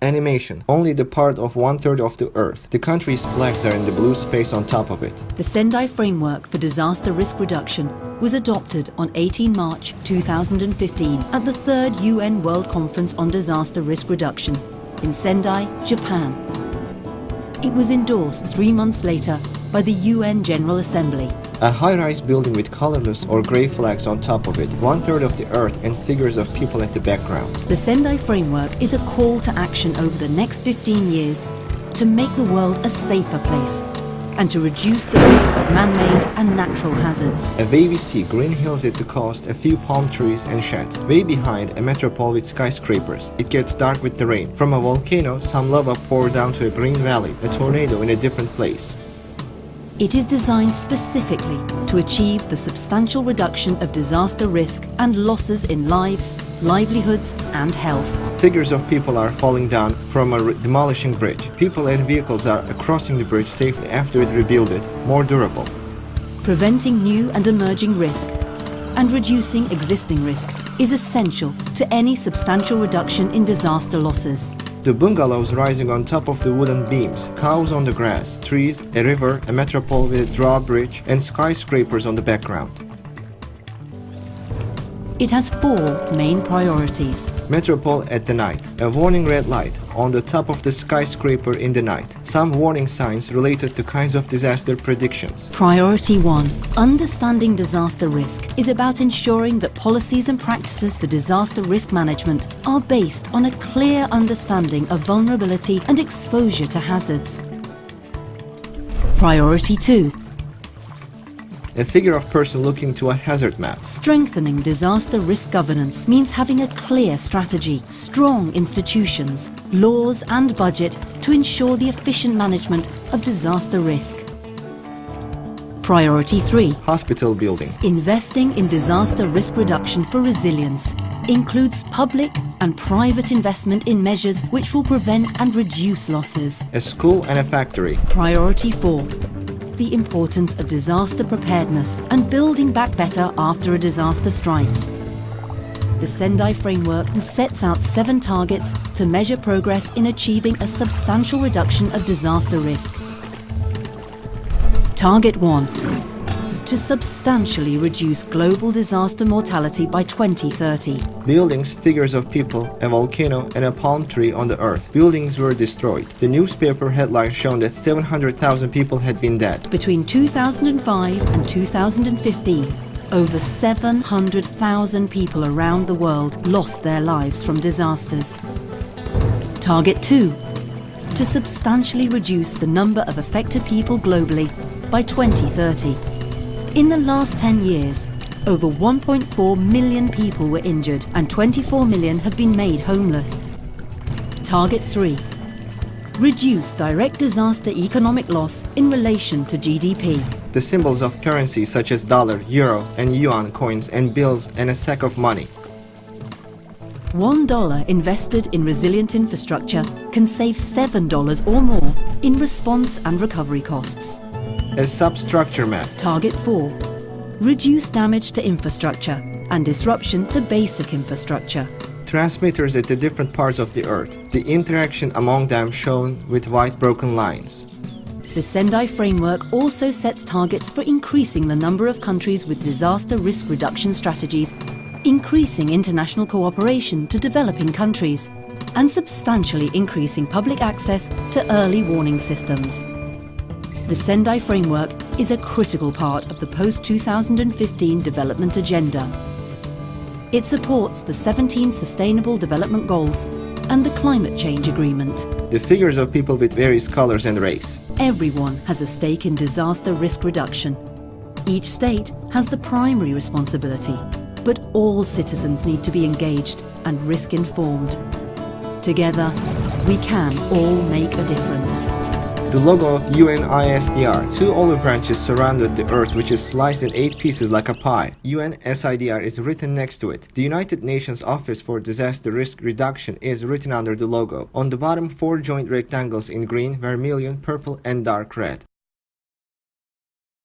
Animation. Only the part of 1/3 of the Earth. The country's flags are in the blue space on top of it. The Sendai Framework for Disaster Risk Reduction was adopted on 18 March 2015 at the 3rd UN World Conference on Disaster Risk Reduction in Sendai, Japan. It was endorsed 3 months later by the UN General Assembly. A high-rise building with colorless or gray flags on top of it, 1/3 of the Earth and figures of people at the background. The Sendai Framework is a call to action over the next 15 years to make the world a safer place and to reduce the risk of man-made and natural hazards. A wavy sea, green hills at the coast, a few palm trees and sheds. Way behind, a metropole with skyscrapers. It gets dark with the rain. From a volcano, some lava pour down to a green valley, a tornado in a different place. It is designed specifically to achieve the substantial reduction of disaster risk and losses in lives, livelihoods and health. Figures of people are falling down from a demolishing bridge. People and vehicles are crossing the bridge safely after it rebuilt, more durable. Preventing new and emerging risk and reducing existing risk is essential to any substantial reduction in disaster losses. The bungalows rising on top of the wooden beams, cows on the grass, trees, a river, a metropole with a drawbridge, and skyscrapers on the background. It has 4 main priorities. Metropole at the night, a warning red light on the top of the skyscraper in the night. Some warning signs related to kinds of disaster predictions. Priority 1. Understanding disaster risk is about ensuring that policies and practices for disaster risk management are based on a clear understanding of vulnerability and exposure to hazards. Priority 2. A figure of person looking to a hazard map. Strengthening disaster risk governance means having a clear strategy, strong institutions, laws and budget to ensure the efficient management of disaster risk. Priority 3. Hospital building. Investing in disaster risk reduction for resilience includes public and private investment in measures which will prevent and reduce losses. A school and a factory. Priority 4. The importance of disaster preparedness and building back better after a disaster strikes. The Sendai Framework sets out 7 targets to measure progress in achieving a substantial reduction of disaster risk. Target 1. To substantially reduce global disaster mortality by 2030. Buildings, figures of people, a volcano and a palm tree on the earth. Buildings were destroyed. The newspaper headlines shown that 700,000 people had been dead. Between 2005 and 2015, over 700,000 people around the world lost their lives from disasters. Target 2. To substantially reduce the number of affected people globally by 2030. In the last 10 years, over 1.4 million people were injured and 24 million have been made homeless. Target 3. Reduce direct disaster economic loss in relation to GDP. The symbols of currency such as dollar, euro and yuan coins and bills and a sack of money. $1 invested in resilient infrastructure can save $7 or more in response and recovery costs. A substructure map. Target 4. Reduce damage to infrastructure and disruption to basic infrastructure. Transmitters at the different parts of the earth. The interaction among them shown with white broken lines. The Sendai Framework also sets targets for increasing the number of countries with disaster risk reduction strategies, increasing international cooperation to developing countries, and substantially increasing public access to early warning systems. The Sendai Framework is a critical part of the post-2015 development agenda. It supports the 17 Sustainable Development Goals and the Climate Change Agreement. The figures of people with various colors and race. Everyone has a stake in disaster risk reduction. Each state has the primary responsibility, but all citizens need to be engaged and risk-informed. Together, we can all make a difference. The logo of UNISDR. 2 olive branches surrounded the earth, which is sliced in 8 pieces like a pie. UNSIDR is written next to it. The United Nations Office for Disaster Risk Reduction is written under the logo. On the bottom, 4 joint rectangles in green, vermilion, purple and dark red.